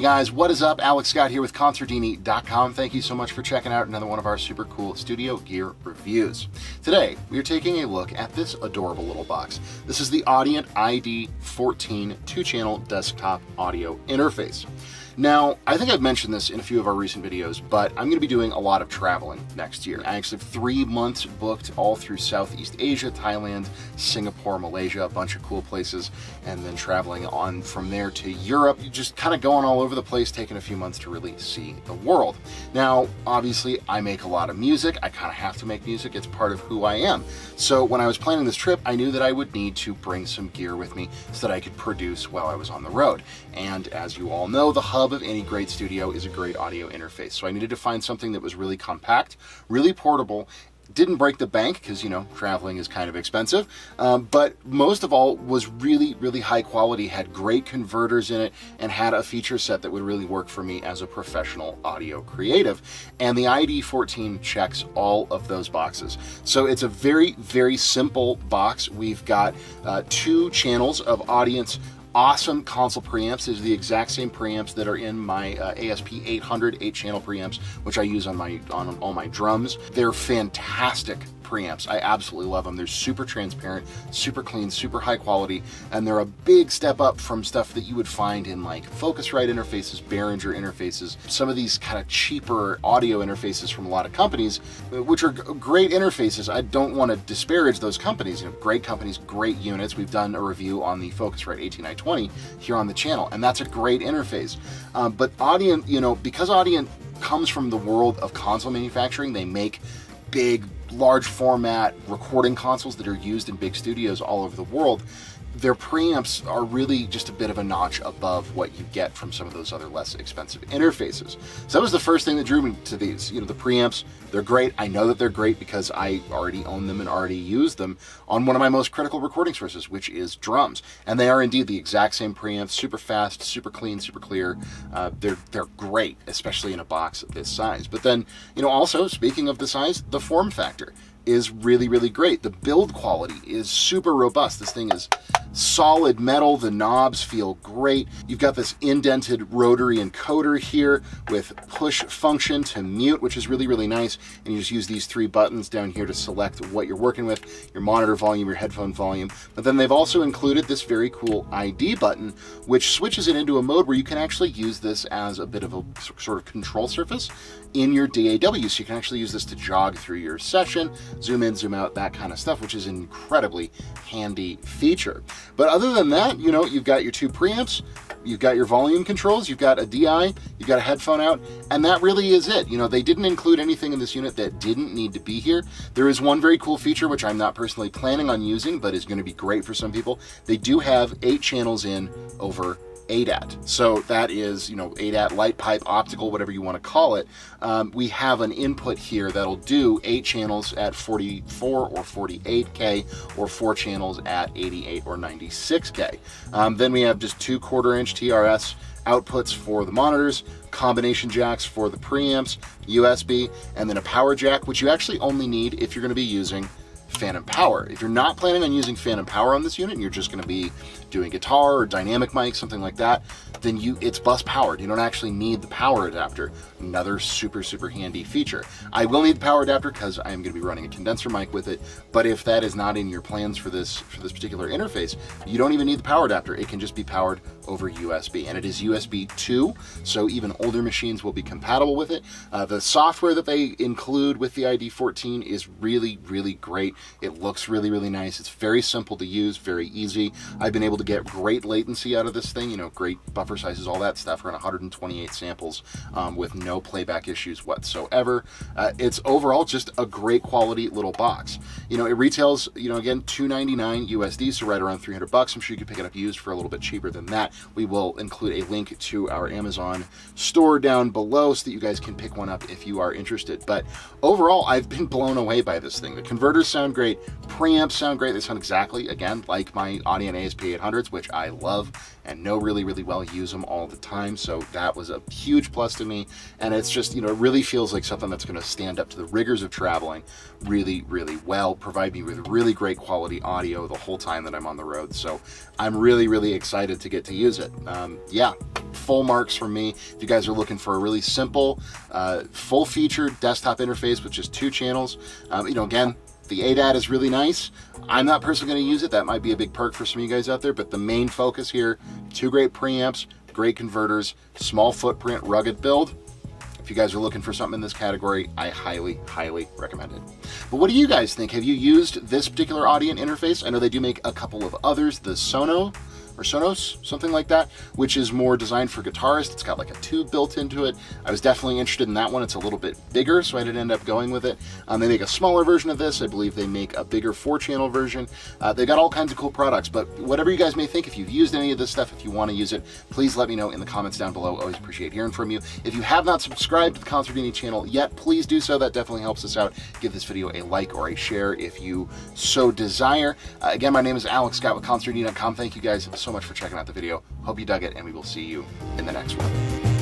guys, what is up? Alex Scott here with Consordini.com. Thank you so much for checking out another one of our super cool studio gear reviews. Today, we are taking a look at this adorable little box. This is the Audient iD14 2-channel desktop audio interface. Now, I think I've mentioned this in a few of our recent videos, but I'm going to be doing a lot of traveling next year. I actually have 3 months booked all through Southeast Asia, Thailand, Singapore, Malaysia, a bunch of cool places, and then traveling on from there to Europe, just kind of going all over the place, taking a few months to really see the world. Now, obviously, I make a lot of music. I kind of have to make music. It's part of who I am. So when I was planning this trip, I knew that I would need to bring some gear with me so that I could produce while I was on the road. And as you all know, the hub of any great studio is a great audio interface. So I needed to find something that was really compact, really portable, didn't break the bank because, you know, traveling is kind of expensive, but most of all was really, really high quality, had great converters in it, and had a feature set that would really work for me as a professional audio creative. And the iD14 checks all of those boxes. So it's a very, very simple box. We've got 2 channels of Audient's awesome console preamps. These are the exact same preamps that are in my ASP800 8-channel preamps, which I use on all my drums. They're fantastic preamps. I absolutely love them. They're super transparent, super clean, super high quality, and they're a big step up from stuff that you would find in like Focusrite interfaces, Behringer interfaces, some of these kind of cheaper audio interfaces from a lot of companies, which are great interfaces. I don't want to disparage those companies. You know, great companies, great units. We've done a review on the Focusrite 18i20 here on the channel, and that's a great interface. But Audient, you know, because Audient comes from the world of console manufacturing, they make big, large format recording consoles that are used in big studios all over the world. Their preamps are really just a bit of a notch above what you get from some of those other less expensive interfaces. So that was the first thing that drew me to these. You know, the preamps, they're great. I know that they're great because I already own them and already use them on one of my most critical recording sources, which is drums. And they are indeed the exact same preamps, super fast, super clean, super clear. They're great, especially in a box of this size. But then, you know, also speaking of the size, the form factor is really, really great. The build quality is super robust. This thing is solid metal. The knobs feel great. You've got this indented rotary encoder here with push function to mute, which is really, really nice. And you just use these 3 buttons down here to select what you're working with, your monitor volume, your headphone volume. But then they've also included this very cool ID button, which switches it into a mode where you can actually use this as a bit of a sort of control surface in your DAW. So you can actually use this to jog through your session, zoom in, zoom out, that kind of stuff, which is an incredibly handy feature. But other than that, you know, you've got your 2 preamps, you've got your volume controls, you've got a DI, you've got a headphone out, and that really is it. You know, they didn't include anything in this unit that didn't need to be here. There is one very cool feature, which I'm not personally planning on using, but is going to be great for some people. They do have 8 channels in over ADAT. So that is, you know, ADAT, light pipe, optical, whatever you want to call it. We have an input here that'll do 8 channels at 44 or 48K or 4 channels at 88 or 96K. Then we have just 2 1/4-inch TRS outputs for the monitors, combination jacks for the preamps, USB, and then a power jack, which you actually only need if you're going to be using Phantom Power. If you're not planning on using Phantom Power on this unit and you're just going to be doing guitar or dynamic mic, something like that, then it's bus powered. You don't actually need the power adapter. Another super, super handy feature. I will need the power adapter because I am going to be running a condenser mic with it, but if that is not in your plans for this particular interface, you don't even need the power adapter. It can just be powered over USB, and it is USB 2, so even older machines will be compatible with it. The software that they include with the iD14 is really, really great. It looks really, really nice. It's very simple to use, very easy. I've been able to get great latency out of this thing, you know, great buffer sizes, all that stuff, around 128 samples with no playback issues whatsoever. It's overall just a great quality little box. You know, it retails, you know, again, $299 USD, so right around $300. I'm sure you could pick it up used for a little bit cheaper than that. We will include a link to our Amazon store down below so that you guys can pick one up if you are interested. But overall, I've been blown away by this thing. The converters sound great, preamps sound great. They sound exactly, again, like my Audient ASP800s, which I love and know really, really well, use them all the time. So that was a huge plus to me. And it's just, you know, it really feels like something that's going to stand up to the rigors of traveling really, really well. provide me with really great quality audio the whole time that I'm on the road. So I'm really excited to get to use it. Yeah, full marks from me. If you guys are looking for a really simple, full-featured desktop interface with just 2 channels, again, the ADAT is really nice. I'm not personally going to use it. That might be a big perk for some of you guys out there, but the main focus here, 2 great preamps, great converters, small footprint, rugged build. If you guys are looking for something in this category, I highly recommend it. But what do you guys think? Have you used this particular Audient interface? I know they do make a couple of others, the Sonos, something like that, which is more designed for guitarists. It's got like a tube built into it. I was definitely interested in that one. It's a little bit bigger, so I didn't end up going with it. They make a smaller version of this. I believe they make a bigger 4-channel version. They've got all kinds of cool products, but whatever you guys may think, if you've used any of this stuff, if you want to use it, please let me know in the comments down below. Always appreciate hearing from you. If you have not subscribed to the Consordini channel yet, please do so. That definitely helps us out. Give this video a like or a share if you so desire. Again, my name is Alex Scott with Consordini.com. Thank you guys so much for checking out the video. Hope you dug it, and we will see you in the next one.